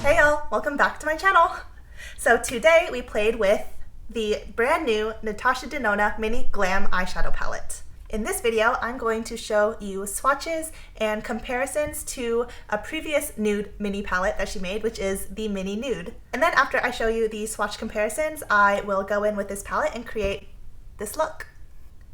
Hey y'all, welcome back to my channel. So today we played with the brand new Natasha Denona Mini Glam eyeshadow palette. In this video, I'm going to show you swatches and comparisons to a previous nude mini palette that she made, which is the Mini Nude. And then after I show you the swatch comparisons, I will go in with this palette and create this look.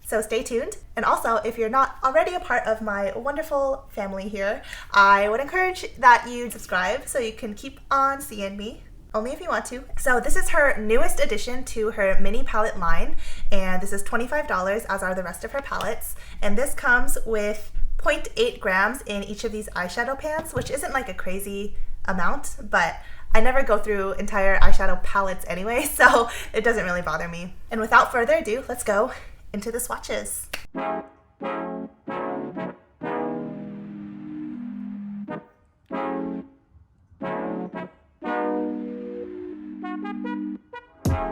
So stay tuned. And also, if you're not already a part of my wonderful family here, I would encourage that you subscribe so you can keep on seeing me, only if you want to. So this is her newest addition to her mini palette line, and this is $25, as are the rest of her palettes. And this comes with 0.8 grams in each of these eyeshadow pans, which isn't like a crazy amount, but I never go through entire eyeshadow palettes anyway, so it doesn't really bother me. And without further ado, let's go into the swatches.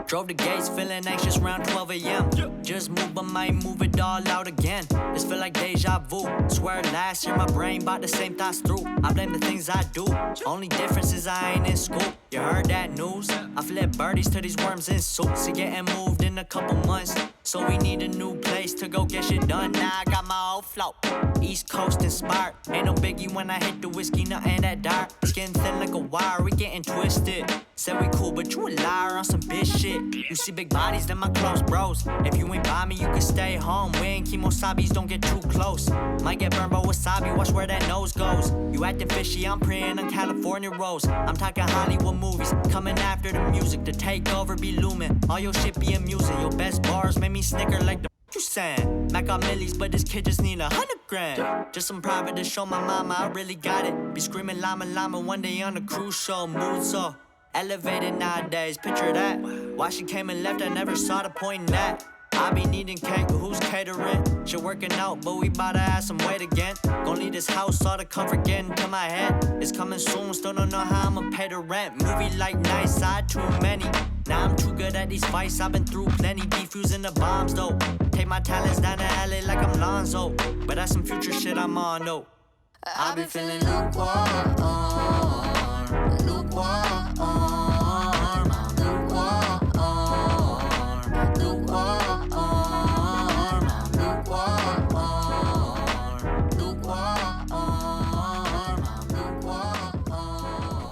Drove the gates, feeling anxious around 12 a.m. Just move, but might move it all out again. This feel like deja vu. Swear last year my brain bought the same thoughts through. I blame the things I do. Only difference is I ain't in school. You heard that news? I flip birdies to these worms in suits. Getting moved in a couple months, so we need a new place to go get shit done. Now I got my old float, East Coast inspired. Ain't no biggie when I hit the whiskey, nothing that dark. Skin thin like a wire, we getting twisted. Said we cool, but you a liar on some bitch shit. You see big bodies, then my close bros. If you ain't by me, you can stay home. We ain't Kimosabis, don't get too close. Might get burned by wasabi, watch where that nose goes. You acting fishy, I'm preying on California rolls. I'm talking Hollywood movies, coming after the music. The takeover be looming, all your shit be amusing. Your best bars made me snicker like the you saying. Mac got millies, but this kid just need 100 grand. Just some private to show my mama I really got it. Be screaming llama llama one day on a cruise show. Mood so elevated nowadays, picture that. Why she came and left, I never saw the point in that. I be needing cake, but who's catering? She working out, but we bout to add some weight again. Gon' leave this house, all the comfort getting to my head. It's coming soon, still don't know how I'ma pay the rent. Movie like Night Side, too many. Now I'm too good at these fights, I've been through plenty. Defusing the bombs though. Take my talents down to LA like I'm Lonzo. But that's some future shit I'm on though. I've been feeling lukewarm, lukewarm,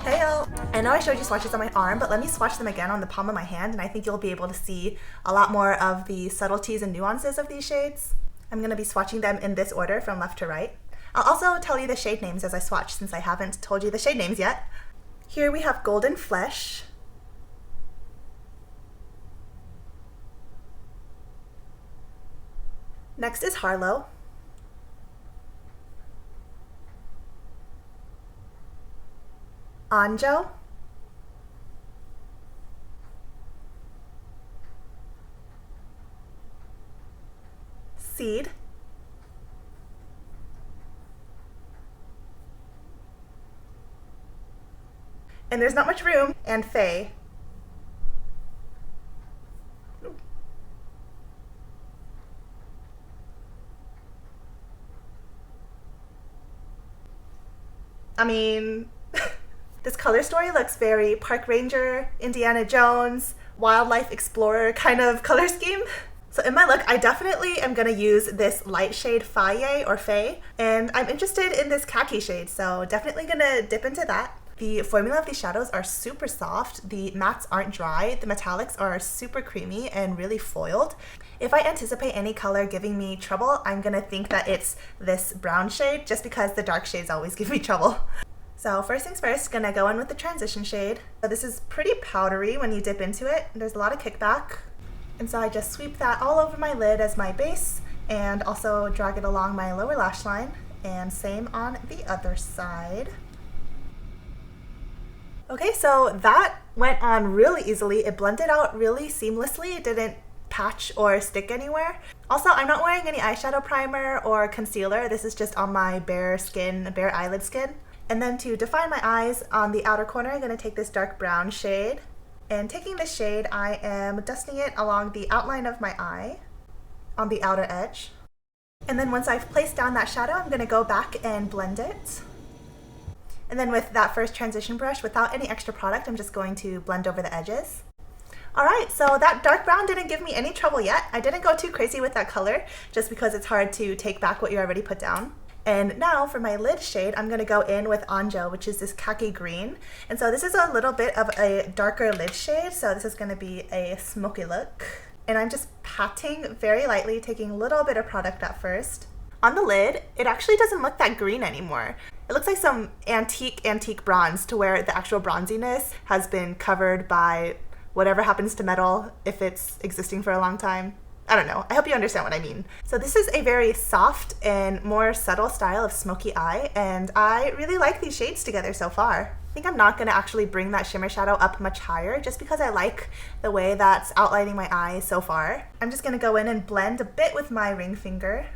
Hey y'all! I know I showed you swatches on my arm, but let me swatch them again on the palm of my hand, and I think you'll be able to see a lot more of the subtleties and nuances of these shades. I'm going to be swatching them in this order from left to right. I'll also tell you the shade names as I swatch, since I haven't told you the shade names yet. Here we have Golden Flesh, next is Harlow, Anjo, Seed, and there's not much room, and Faye. I mean, this color story looks very Park Ranger, Indiana Jones, wildlife explorer kind of color scheme. So in my look, I definitely am going to use this light shade Faye or Faye, and I'm interested in this khaki shade, so definitely going to dip into that. The formula of these shadows are super soft, the mattes aren't dry, the metallics are super creamy and really foiled. If I anticipate any color giving me trouble, I'm going to think that it's this brown shade, just because the dark shades always give me trouble. So first things first, gonna go in with the transition shade. So this is pretty powdery when you dip into it. There's a lot of kickback. And so I just sweep that all over my lid as my base and also drag it along my lower lash line, and same on the other side. Okay, so that went on really easily. It blended out really seamlessly. It didn't patch or stick anywhere. Also, I'm not wearing any eyeshadow primer or concealer. This is just on my bare skin, bare eyelid skin. And then to define my eyes on the outer corner, I'm going to take this dark brown shade. And taking this shade, I am dusting it along the outline of my eye on the outer edge. And then once I've placed down that shadow, I'm going to go back and blend it. And then with that first transition brush, without any extra product, I'm just going to blend over the edges. Alright, so that dark brown didn't give me any trouble yet. I didn't go too crazy with that color, just because it's hard to take back what you already put down. And now for my lid shade, I'm going to go in with Anjo, which is this khaki green. And so this is a little bit of a darker lid shade, so this is going to be a smoky look. And I'm just patting very lightly, taking a little bit of product at first. On the lid, it actually doesn't look that green anymore. It looks like some antique bronze, to where the actual bronziness has been covered by whatever happens to metal if it's existing for a long time. I don't know. I hope you understand what I mean. So this is a very soft and more subtle style of smoky eye, and I really like these shades together so far. I think I'm not going to actually bring that shimmer shadow up much higher, just because I like the way that's outlining my eye so far. I'm just going to go in and blend a bit with my ring finger.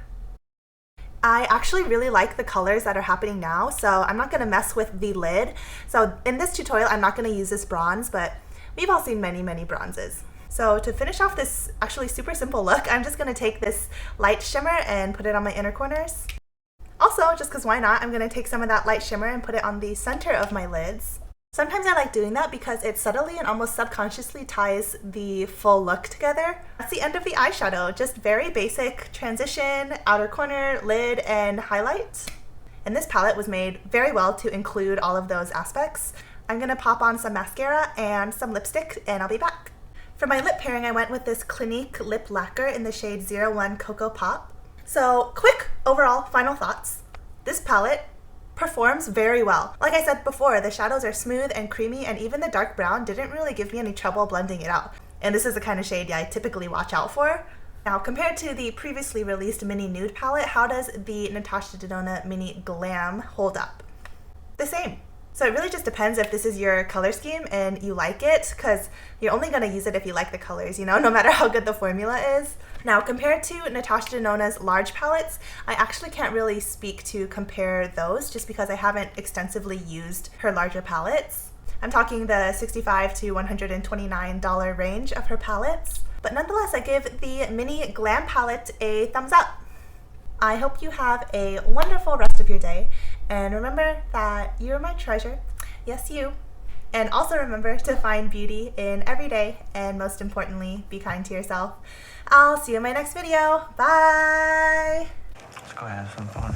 I actually really like the colors that are happening now, so I'm not going to mess with the lid. So in this tutorial, I'm not going to use this bronze, but we've all seen many bronzes. So to finish off this actually super simple look, I'm just going to take this light shimmer and put it on my inner corners. Also, just because why not, I'm going to take some of that light shimmer and put it on the center of my lids. Sometimes I like doing that because it subtly and almost subconsciously ties the full look together. That's the end of the eyeshadow, just very basic transition, outer corner, lid, and highlight. And this palette was made very well to include all of those aspects. I'm going to pop on some mascara and some lipstick, and I'll be back. For my lip pairing, I went with this Clinique lip lacquer in the shade 01 Cocoa Pop. So quick overall final thoughts. This palette performs very well. Like I said before, the shadows are smooth and creamy, and even the dark brown didn't really give me any trouble blending it out. And this is the kind of shade I typically watch out for. Now, compared to the previously released Mini Nude palette, how does the Natasha Denona Mini GLAM hold up? The same. So it really just depends if this is your color scheme and you like it, because you're only going to use it if you like the colors, you know, no matter how good the formula is. Now, compared to Natasha Denona's large palettes, I actually can't really speak to compare those just because I haven't extensively used her larger palettes. I'm talking the $65 to $129 range of her palettes. But nonetheless, I give the Mini GLAM palette a thumbs up. I hope you have a wonderful rest of your day, and remember that you're my treasure. Yes, you. And also remember to find beauty in every day, and most importantly, be kind to yourself. I'll see you in my next video. Bye! Let's go have some fun.